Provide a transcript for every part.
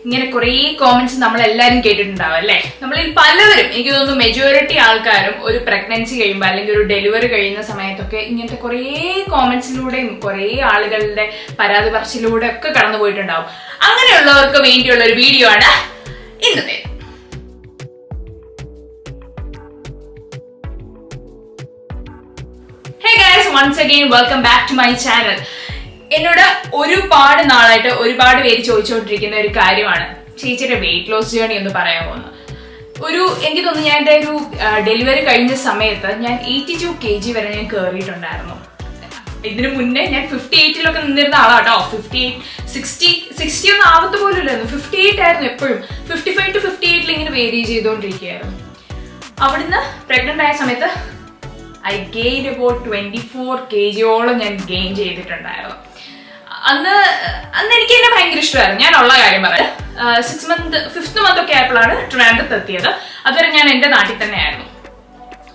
ഇങ്ങനെ കുറേ കോമന്റ്സ് നമ്മളെല്ലാവരും കേട്ടിട്ടുണ്ടാവും അല്ലേ. നമ്മളിൽ പലവരും, എനിക്ക് തോന്നുന്നു മെജോറിറ്റി ആൾക്കാരും ഒരു പ്രഗ്നൻസി കഴിയുമ്പോൾ അല്ലെങ്കിൽ ഒരു ഡെലിവറി കഴിയുന്ന സമയത്തൊക്കെ ഇങ്ങനത്തെ കുറേ കോമന്റ്സിലൂടെയും കുറേ ആളുകളുടെ പരാതി പറച്ചിലൂടെ ഒക്കെ കടന്നു പോയിട്ടുണ്ടാവും. അങ്ങനെയുള്ളവർക്ക് വേണ്ടിയുള്ള ഒരു വീഡിയോ ആണ് ഇന്നത്തെ. Hey guys, once again welcome back to my channel. എന്നോട് ഒരുപാട് നാളായിട്ട് ഒരുപാട് പേര് ചോദിച്ചുകൊണ്ടിരിക്കുന്ന ഒരു കാര്യമാണ് ചേച്ചിയുടെ വെയിറ്റ് ലോസ് ജേർണി ഒന്ന് പറയാമോ എന്ന്. എനിക്ക് തോന്നുന്നു ഞാൻ എൻ്റെ ഒരു ഡെലിവറി കഴിഞ്ഞ സമയത്ത് ഞാൻ 82 kg വരെ ഞാൻ കയറിയിട്ടുണ്ടായിരുന്നു. ഇതിനു മുന്നേ ഞാൻ 58 നിന്നിരുന്ന ആളാട്ടോ. 60 ഒന്നും ആവത്ത് പോലും ഇല്ലായിരുന്നു. 58 ആയിരുന്നു എപ്പോഴും. 55 to 58 ഇങ്ങനെ വേരി ചെയ്തുകൊണ്ടിരിക്കുകയായിരുന്നു. അവിടുന്ന് പ്രഗ്നന്റ് ആയ സമയത്ത് I gained about 24 kg ഞാൻ ഗെയിൻ ചെയ്തിട്ടുണ്ടായിരുന്നു. അന്ന് എനിക്ക് എന്നെ ഭയങ്കര ഇഷ്ടമായിരുന്നു. ഞാൻ ഉള്ള കാര്യം പറയാം. 5th month ഒക്കെ ആയപ്പോഴാണ് ട്രിവാൻഡ്രത്ത് എത്തിയത്. അതുവരെ ഞാൻ എൻ്റെ നാട്ടിൽ തന്നെയായിരുന്നു.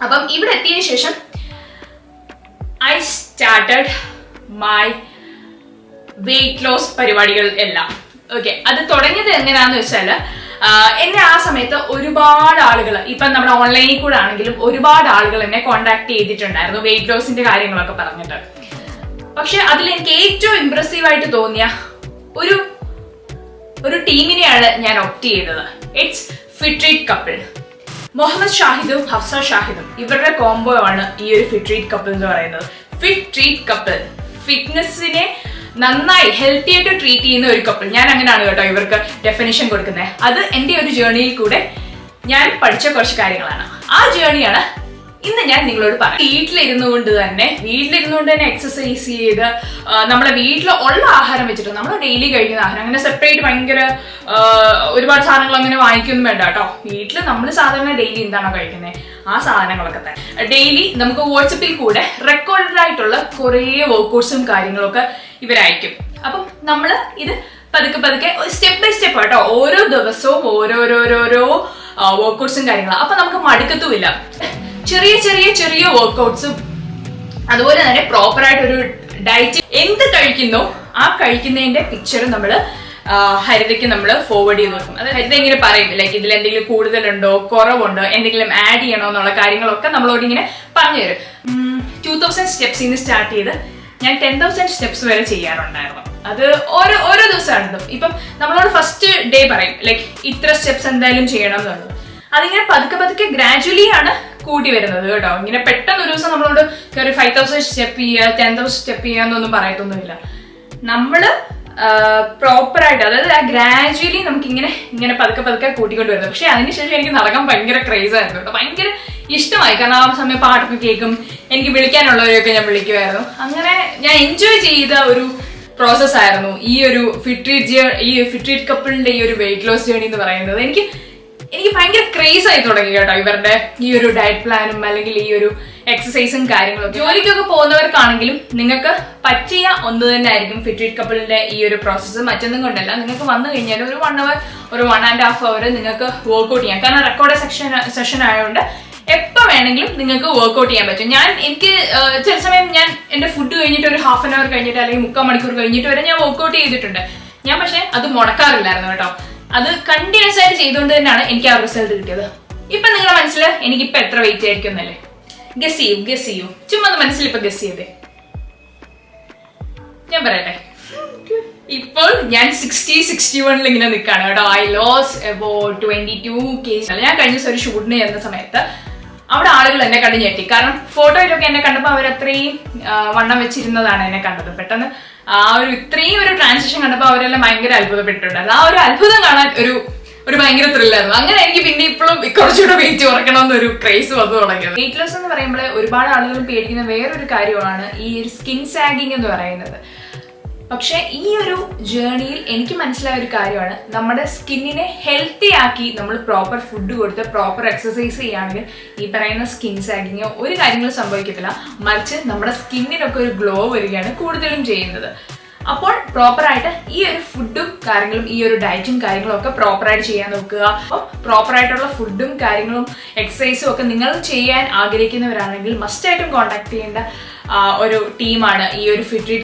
അപ്പം ഇവിടെ എത്തിയതിനു ശേഷം I started my weight loss പരിപാടികൾ എല്ലാം. ഓക്കെ, അത് തുടങ്ങിയത് എങ്ങനെയാന്ന് വെച്ചാൽ എന്നെ ആ സമയത്ത് ഒരുപാട് ആളുകൾ, ഇപ്പം നമ്മുടെ ഓൺലൈനിൽ കൂടെ ആണെങ്കിലും ഒരുപാട് ആളുകൾ എന്നെ കോണ്ടാക്ട് ചെയ്തിട്ടുണ്ടായിരുന്നു വെയിറ്റ് ലോസിന്റെ കാര്യങ്ങളൊക്കെ പറഞ്ഞിട്ട്. പക്ഷെ അതിൽ എനിക്ക് ഏറ്റവും ഇംപ്രസീവ് ആയിട്ട് തോന്നിയ ഒരു ടീമിനെയാണ് ഞാൻ ഒപ്റ്റ് ചെയ്തത്. ഇറ്റ്സ് ഫിട്രീറ്റ് കപ്പിൾ. മുഹമ്മദ് ഷാഹിദും ഹഫ്സ ഷാഹിദും ഇവരുടെ കോംബോ ആണ് ഈ ഒരു ഫിട്രീറ്റ് കപ്പിൾ എന്ന് പറയുന്നത്. ഫിട്രീറ്റ് കപ്പിൾ, ഫിറ്റ്നസിനെ നന്നായി ഹെൽത്തി ആയിട്ട് ട്രീറ്റ് ചെയ്യുന്ന ഒരു കപ്പിൾ. ഞാൻ അങ്ങനെയാണ് കേട്ടോ ഇവർക്ക് ഡെഫിനിഷൻ കൊടുക്കുന്നത്. അത് എൻ്റെ ഒരു ജേർണിയിൽ കൂടെ ഞാൻ പഠിച്ച കുറച്ച് കാര്യങ്ങളാണ്. ആ ജേർണിയാണ് ഇന്ന് ഞാൻ നിങ്ങളോട് പറയാം. വീട്ടിലിരുന്നുകൊണ്ട് തന്നെ എക്സസൈസ് ചെയ്ത് നമ്മളെ വീട്ടിൽ ഉള്ള ആഹാരം വെച്ചിട്ട് നമ്മൾ ഡെയിലി കഴിക്കുന്ന ആഹാരം, അങ്ങനെ സെപ്പറേറ്റ് ഭയങ്കര ഒരുപാട് സാധനങ്ങൾ അങ്ങനെ വാങ്ങിക്കൊന്നും വേണ്ട കേട്ടോ. വീട്ടിൽ നമ്മൾ സാധാരണ ഡെയിലി എന്താണോ കഴിക്കുന്നത് ആ സാധനങ്ങളൊക്കെ തന്നെ ഡെയിലി നമുക്ക് വാട്സപ്പിൽ കൂടെ റെക്കോർഡഡ് ആയിട്ടുള്ള കുറേ വർക്കൗട്ട്സും കാര്യങ്ങളൊക്കെ ഇവരയക്കും. അപ്പം നമ്മൾ ഇത് പതുക്കെ സ്റ്റെപ്പ് ബൈ സ്റ്റെപ്പ് കേട്ടോ, ഓരോ ദിവസവും ഓരോരോ വർക്കൗട്ട്സും കാര്യങ്ങളും. അപ്പൊ നമുക്ക് മടുക്കത്തുമില്ല. ചെറിയ വർക്കൗട്ട്സും അതുപോലെ തന്നെ പ്രോപ്പർ ആയിട്ട് ഒരു ഡയറ്റ് എന്ത് കഴിക്കുന്നോ ആ കഴിക്കുന്നതിന്റെ പിക്ചർ നമ്മൾ ഹരിതയ്ക്ക് നമ്മൾ ഫോർവേഡ് ചെയ്ത് കൊടുക്കും. അത് ഹരിത ഇങ്ങനെ പറയും, ലൈക്ക് ഇതിൽ എന്തെങ്കിലും കൂടുതലുണ്ടോ കുറവുണ്ടോ എന്തെങ്കിലും ആഡ് ചെയ്യണോ എന്നുള്ള കാര്യങ്ങളൊക്കെ നമ്മളോട് ഇങ്ങനെ പറഞ്ഞു തരും. 2000 സ്റ്റെപ്സിൽ നിന്ന് സ്റ്റാർട്ട് ചെയ്ത് ഞാൻ 10,000 സ്റ്റെപ്സ് വരെ ചെയ്യാറുണ്ടായിരുന്നു. അത് ഓരോ ദിവസമാണ്. ഇപ്പം നമ്മളോട് ഫസ്റ്റ് ഡേ പറയും ലൈക്ക് ഇത്ര സ്റ്റെപ്സ് എന്തായാലും ചെയ്യണം എന്നുള്ളത്. അതിങ്ങനെ പതുക്കെ ഗ്രാജുവലി ആണ് കൂട്ടി വരുന്നത് കേട്ടോ. ഇങ്ങനെ പെട്ടെന്ന് ഒരു ദിവസം നമ്മളോട് കയറി 5,000 സ്റ്റെപ്പ് ചെയ്യുക 10,000 സ്റ്റെപ്പ് ചെയ്യാന്നൊന്നും പറയത്തൊന്നുമില്ല. നമ്മള് പ്രോപ്പർ ആയിട്ട്, അതായത് ആ ഗ്രാജുവലി നമുക്ക് ഇങ്ങനെ പതുക്കെ കൂട്ടിക്കൊണ്ട് വരുന്നത്. പക്ഷെ അതിനുശേഷം എനിക്ക് നടക്കാൻ ഭയങ്കര ക്രേസ് ആയിരുന്നു കേട്ടോ. ഭയങ്കര ഇഷ്ടമായി. കാരണം ആ സമയം പാട്ടൊക്കെ കേൾക്കും, എനിക്ക് വിളിക്കാനുള്ളവരെയൊക്കെ ഞാൻ വിളിക്കുമായിരുന്നു. അങ്ങനെ ഞാൻ എൻജോയ് ചെയ്ത ഒരു പ്രോസസ് ആയിരുന്നു ഈ ഒരു ഫിട്രീറ്റ് കപ്പിളിന്റെ ഈ ഒരു വെയിറ്റ് ലോസ് ജേർണി എന്ന് പറയുന്നത്. എനിക്ക് ഭയങ്കര ക്രേസ് ആയി തുടങ്ങി കേട്ടോ ഇവരുടെ ഈ ഒരു ഡയറ്റ് പ്ലാനും അല്ലെങ്കിൽ ഈ ഒരു എക്സസൈസും കാര്യങ്ങളും. ജോലിക്കൊക്കെ പോകുന്നവർക്കാണെങ്കിലും നിങ്ങൾക്ക് പറ്റിയ ഒന്ന് തന്നെ ആയിരിക്കും ഫിട്രീറ്റ് കപ്പിളിന്റെ ഈ ഒരു പ്രോസസ്സ്. മറ്റൊന്നും കൊണ്ടല്ല, നിങ്ങൾക്ക് വന്നു കഴിഞ്ഞാൽ ഒരു 1 hour ഒരു 1.5 hour നിങ്ങൾക്ക് വർക്ക്ഔട്ട് ചെയ്യാം. കാരണം റെക്കോർഡ് സെഷൻ ആയതുകൊണ്ട് എപ്പോൾ വേണമെങ്കിലും നിങ്ങൾക്ക് വർക്ക്ഔട്ട് ചെയ്യാൻ പറ്റും. എനിക്ക് ചില സമയം ഞാൻ എൻ്റെ ഫുഡ് കഴിഞ്ഞിട്ട് ഒരു 1/2 hour കഴിഞ്ഞിട്ട് അല്ലെങ്കിൽ 3/4 മണിക്കൂർ കഴിഞ്ഞിട്ട് വരെ ഞാൻ വർക്ക്ഔട്ട് ചെയ്തിട്ടുണ്ട്. ഞാൻ പക്ഷെ അത് മുടക്കാറില്ലായിരുന്നു കേട്ടോ. അത് കണ്ടിന്യൂസ് ആയിട്ട് ചെയ്തുകൊണ്ട് തന്നെയാണ് എനിക്ക് ആ റിസൾട്ട് കിട്ടിയത്. ഇപ്പൊ നിങ്ങളുടെ മനസ്സിൽ എനിക്കിപ്പോ എത്ര വെയിറ്റ് ആയിരിക്കും എന്നല്ലേ? ഗസ് ചെയ്യൂ. ചുമ്മാ മനസ്സിൽ ഇപ്പൊ ഗസ് ചെയ്തേ. ഞാൻ പറയട്ടെ, ഇപ്പോൾ ഞാൻ 60-61 ഇങ്ങനെ നിൽക്കാണ് കേട്ടോ. I lose about 22 kg. ഞാൻ കഴിഞ്ഞ ദിവസം ഒരു ഷൂട്ടിന് ചെന്ന സമയത്ത് അവിടെ ആളുകൾ എന്നെ കണ്ട് ഞെട്ടി. കാരണം ഫോട്ടോയിലൊക്കെ എന്നെ കണ്ടപ്പോൾ അവരത്രയും വണ്ണം വെച്ചിരുന്നതാണ് എന്നെ കണ്ടത്. പെട്ടെന്ന് ഇത്രയും ഒരു ട്രാൻസിഷൻ കണ്ടപ്പോൾ അവരെല്ലാം ഭയങ്കര അത്ഭുതപ്പെട്ടിട്ടുണ്ടായിരുന്നു. ആ ഒരു അത്ഭുതം കാണാൻ ഒരു ഭയങ്കര ത്രില്ലായിരുന്നു. അങ്ങനെ എനിക്ക് പിന്നെ ഇപ്പോഴും കുറച്ചുകൂടെ വെയിറ്റ് കുറയ്ക്കണമെന്നൊരു ക്രേസ് വന്നു തുടങ്ങിയത്. വെയിറ്റ് ലോസ് എന്ന് പറയുമ്പോൾ ഒരുപാട് ആളുകൾ പേടിക്കുന്ന വേറൊരു കാര്യമാണ് ഈ ഒരു സ്കിൻ സാഗിങ് എന്ന് പറയുന്നത്. പക്ഷെ ഈ ഒരു ജേർണിയിൽ എനിക്ക് മനസ്സിലായ ഒരു കാര്യമാണ്, നമ്മുടെ സ്കിന്നിനെ ഹെൽത്തി ആക്കി നമ്മൾ പ്രോപ്പർ ഫുഡ് കൊടുത്ത് പ്രോപ്പർ എക്സസൈസ് ചെയ്യുകയാണെങ്കിൽ ഈ പറയുന്ന സ്കിൻ സാഗിങ്ങോ ഒരു കാര്യങ്ങളും സംഭവിക്കത്തില്ല. മറിച്ച് നമ്മുടെ സ്കിന്നിനൊക്കെ ഒരു ഗ്ലോ വരികയാണ് കൂടുതലും ചെയ്യുന്നത്. അപ്പോൾ പ്രോപ്പറായിട്ട് ഈ ഒരു ഫുഡും കാര്യങ്ങളും ഈ ഒരു ഡയറ്റും കാര്യങ്ങളും ഒക്കെ പ്രോപ്പറായിട്ട് ചെയ്യാൻ നോക്കുക. അപ്പോൾ പ്രോപ്പറായിട്ടുള്ള ഫുഡും കാര്യങ്ങളും എക്സസൈസും ഒക്കെ നിങ്ങൾ ചെയ്യാൻ ആഗ്രഹിക്കുന്നവരാണെങ്കിൽ മസ്റ്റായിട്ടും കോൺടാക്ട് ചെയ്യേണ്ട ഒരു ടീമാണ് ഈ ഒരു ഫിട്രീറ്റ്